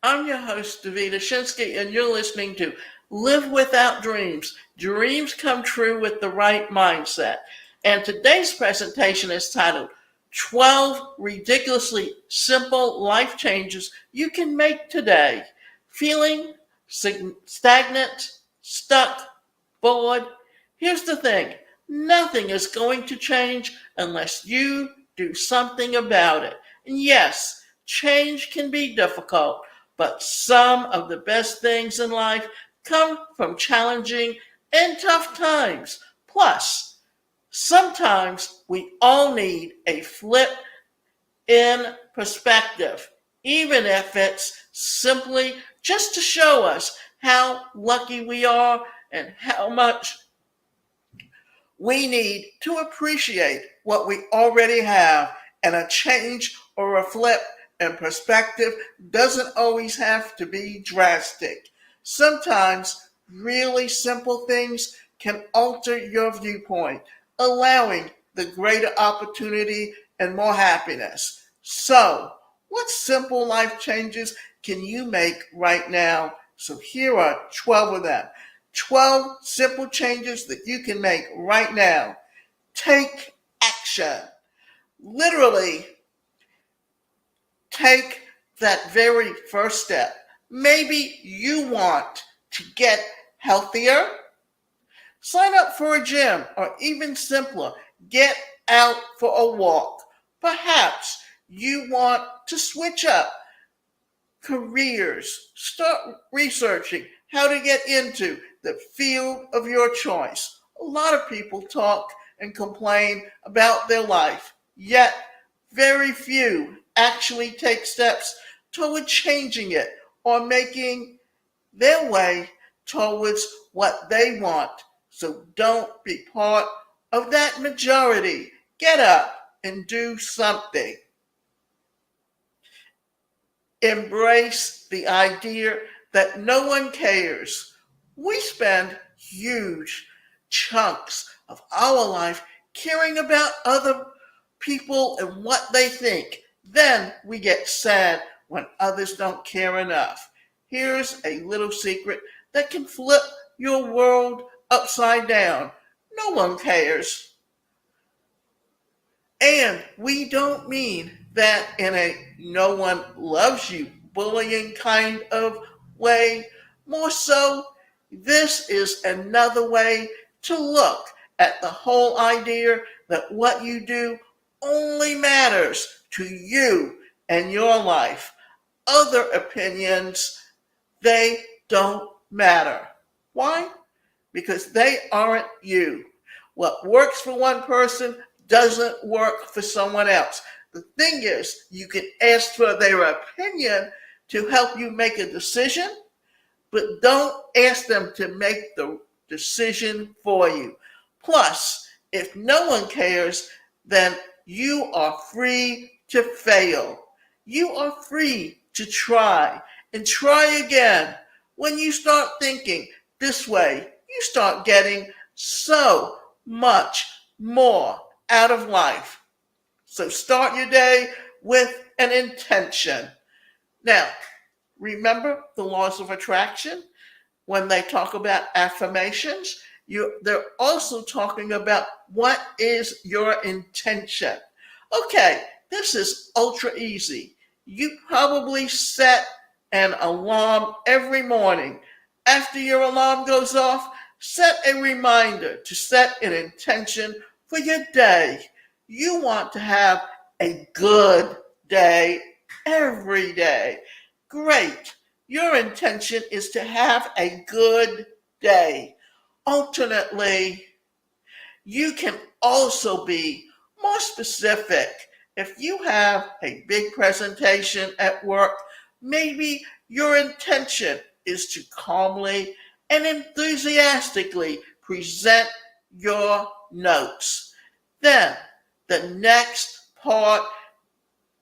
I'm your host, Davida Shinsky, and you're listening to Live Without Dreams. Dreams come true with the right mindset. And today's presentation is titled 12 Ridiculously Simple Life Changes You Can Make Today. Feeling stagnant, stuck, bored? Here's the thing. Nothing is going to change unless you do something about it. And yes, change can be difficult, but some of the best things in life come from challenging and tough times. Plus, sometimes we all need a flip in perspective, even if it's simply just to show us how lucky we are and how much we need to appreciate what we already have, and a change or a flip in perspective doesn't always have to be drastic. Sometimes really simple things can alter your viewpoint, allowing the greater opportunity and more happiness. So, what simple life changes can you make right now? So here are 12 of them. 12 simple changes that you can make right now. Take action. Literally, take that very first step. Maybe you want to get healthier. Sign up for a gym, or even simpler, get out for a walk. Perhaps you want to switch up careers. Start researching how to get into the field of your choice. A lot of people talk and complain about their life, yet very few actually take steps toward changing it or making their way towards what they want. So don't be part of that majority. Get up and do something. Embrace the idea that no one cares. We spend huge chunks of our life caring about other people and what they think. Then we get sad when others don't care enough. Here's a little secret that can flip your world upside down. No one cares. And we don't mean that in a no one loves you bullying kind of way. More so, this is another way to look at the whole idea that what you do only matters to you and your life. Other opinions, they don't matter. Why? Because they aren't you. What works for one person doesn't work for someone else. The thing is, you can ask for their opinion to help you make a decision, but don't ask them to make the decision for you. Plus, if no one cares, then you are free to fail. You are free to try and try again. When you start thinking this way, you start getting so much more out of life. So start your day with an intention. Now, remember the laws of attraction? When they talk about affirmations, they're also talking about what is your intention. Okay, this is ultra easy. You probably set an alarm every morning. After your alarm goes off, set a reminder to set an intention for your day. You want to have a good day every day. Great. Your intention is to have a good day. Alternately, you can also be more specific. If you have a big presentation at work, maybe your intention is to calmly and enthusiastically present your notes. Then, the next part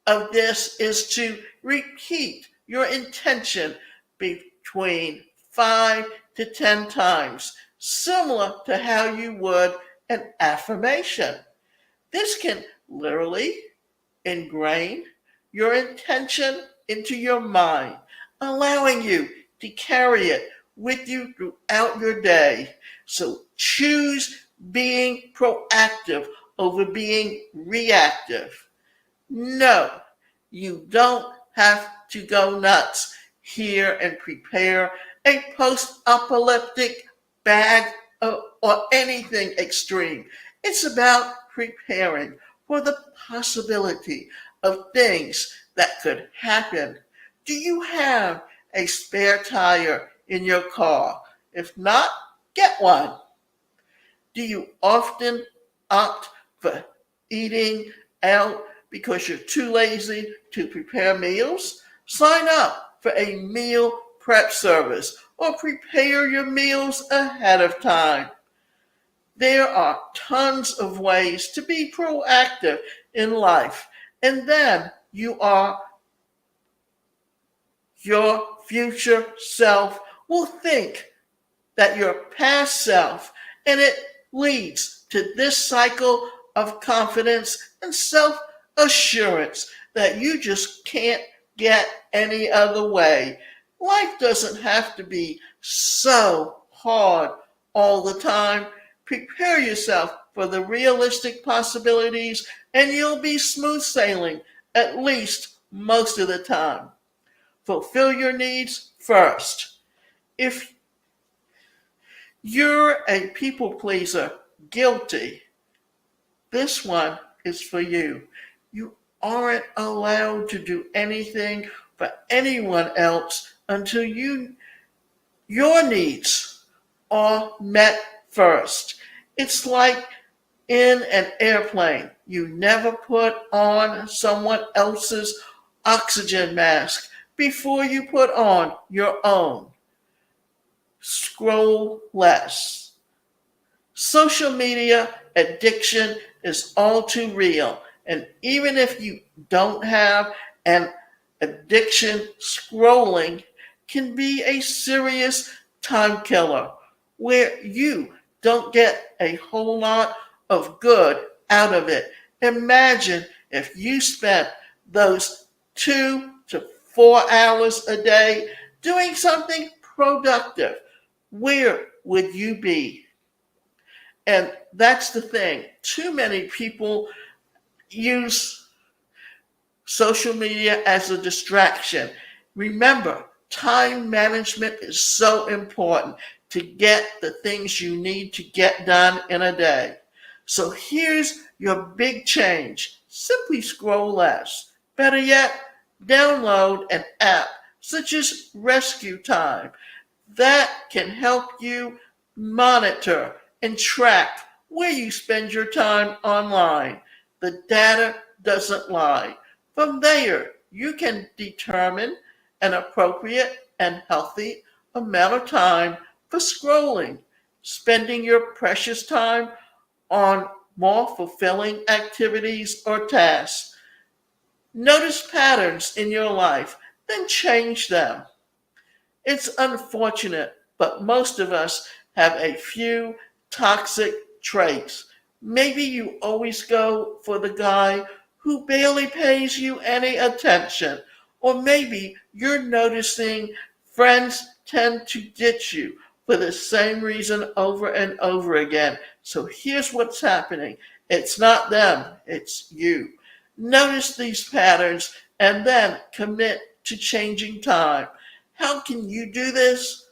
of this is to repeat your intention between 5 to 10 times, similar to how you would an affirmation. This can literally ingrain your intention into your mind. allowing you to carry it with you throughout your day. So choose being proactive over being reactive. No, you don't have to go nuts here and prepare a post-apocalyptic bag or anything extreme. It's about preparing for the possibility of things that could happen. Do you have a spare tire in your car? If not, get one. Do you often opt for eating out because you're too lazy to prepare meals? Sign up for a meal prep service or prepare your meals ahead of time. There are tons of ways to be proactive in life, and then your future self will think that your past self, and it leads to this cycle of confidence and self assurance that you just can't get any other way. Life doesn't have to be so hard all the time. Prepare yourself for the realistic possibilities, and you'll be smooth sailing at least most of the time. Fulfill your needs first. If you're a people pleaser, guilty. This one is for you. You aren't allowed to do anything for anyone else until your needs are met first. It's like in an airplane. You never put on someone else's oxygen mask before you put on your own. Scroll less. Social media addiction is all too real. And even if you don't have an addiction, scrolling can be a serious time killer where you don't get a whole lot of good out of it. Imagine if you spent those 2 to 4 hours a day doing something productive. Where would you be? And that's the thing. Too many people use social media as a distraction. Remember, time management is so important to get the things you need to get done in a day. So here's your big change. Simply scroll less. Better yet, download an app such as Rescue Time that can help you monitor and track where you spend your time online. The data doesn't lie. From there, you can determine an appropriate and healthy amount of time for scrolling, spending your precious time on more fulfilling activities or tasks. Notice patterns in your life, then change them. It's unfortunate, but most of us have a few toxic traits. Maybe you always go for the guy who barely pays you any attention. Or maybe you're noticing friends tend to ditch you for the same reason over and over again. So here's what's happening. It's not them, it's you. Notice these patterns and then commit to changing time. How can you do this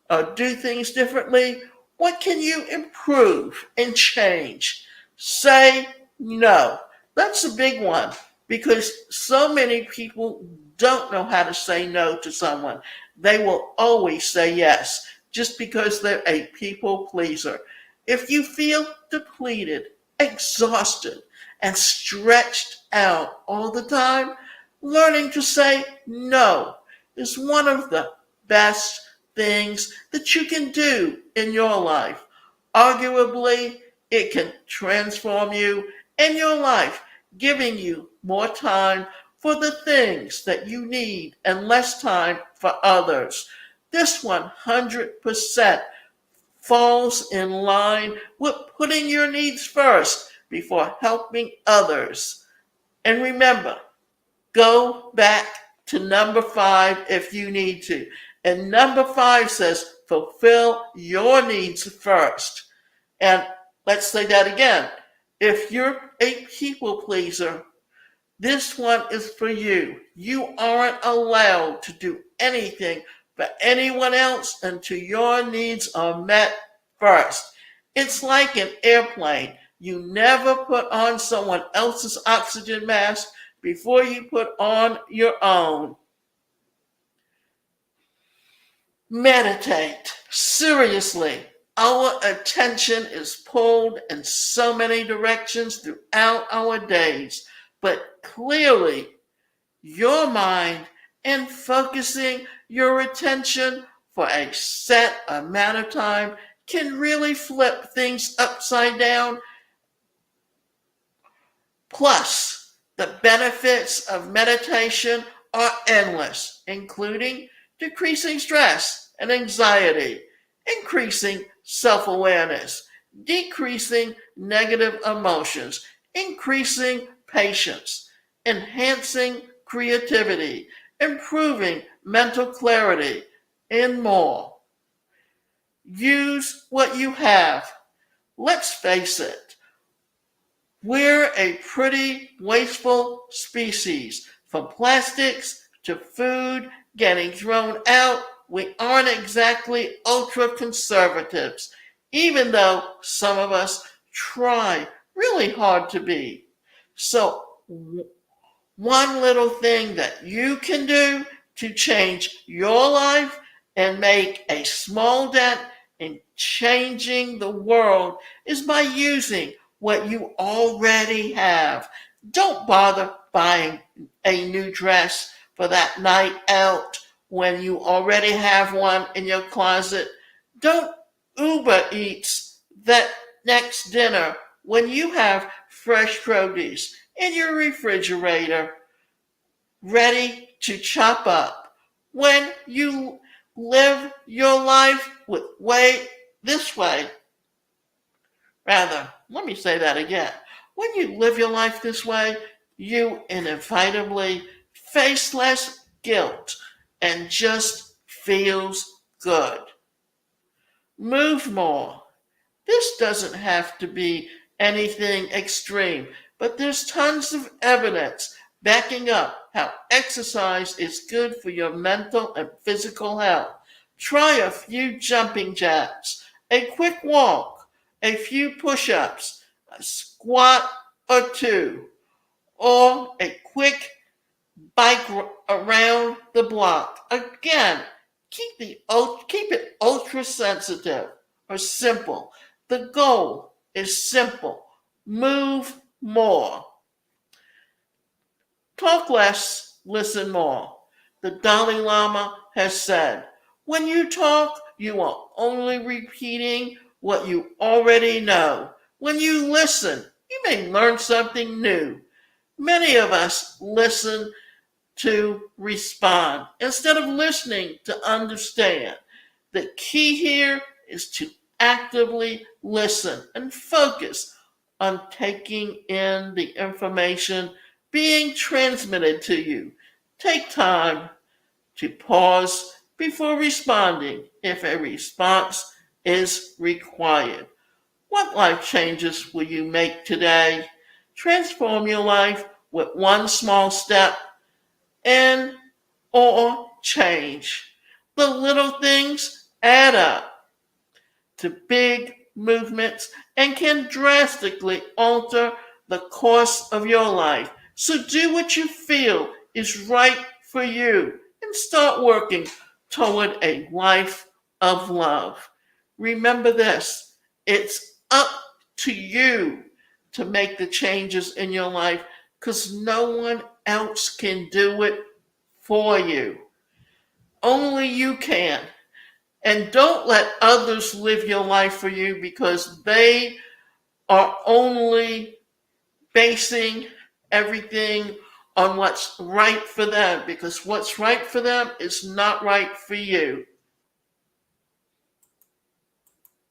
or do things differently? What can you improve and change? Say no. That's a big one because so many people don't know how to say no to someone. They will always say yes just because they're a people pleaser. If you feel depleted, exhausted, and stretched out all the time, learning to say no is one of the best things that you can do in your life. Arguably, it can transform you and your life, giving you more time for the things that you need and less time for others. This 100% falls in line with putting your needs first before helping others. And remember, go back to number 5 if you need to. And number 5 says, fulfill your needs first. And let's say that again. If you're a people pleaser, this one is for you. You aren't allowed to do anything for anyone else until your needs are met first. It's like an airplane. You never put on someone else's oxygen mask before you put on your own. Meditate. Seriously. Our attention is pulled in so many directions throughout our days, but clearly your mind and focusing your attention for a set amount of time can really flip things upside down. Plus, the benefits of meditation are endless, including decreasing stress and anxiety, increasing self-awareness, decreasing negative emotions, increasing patience, enhancing creativity, improving mental clarity, and more. Use what you have. Let's face it, we're a pretty wasteful species. From plastics to food getting thrown out, we aren't exactly ultra conservatives, even though some of us try really hard to be. So, one little thing that you can do to change your life and make a small dent in changing the world is by using what you already have. Don't bother buying a new dress for that night out when you already have one in your closet. Don't Uber Eats that next dinner when you have fresh produce in your refrigerator ready to chop up. When you live your life this way, let me say that again. When you live your life this way, you inevitably face less guilt and just feels good. Move more. This doesn't have to be anything extreme, but there's tons of evidence backing up how exercise is good for your mental and physical health. Try a few jumping jacks, a quick walk, a few push-ups, a squat or two, or a quick bike around the block. Again, keep it ultra sensitive or simple. The goal is simple. Move more. Talk less, listen more. The Dalai Lama has said, when you talk, you are only repeating what you already know. When you listen, you may learn something new. Many of us listen to respond instead of listening to understand. The key here is to actively listen and focus on taking in the information being transmitted to you. Take time to pause before responding if a response is required. What life changes will you make today? Transform your life with one small step and or change. The little things add up to big movements and can drastically alter the course of your life. So do what you feel is right for you and start working toward a life of love. Remember this, it's up to you to make the changes in your life because no one else can do it for you. Only you can. And don't let others live your life for you because they are only basing everything on what's right for them because what's right for them is not right for you.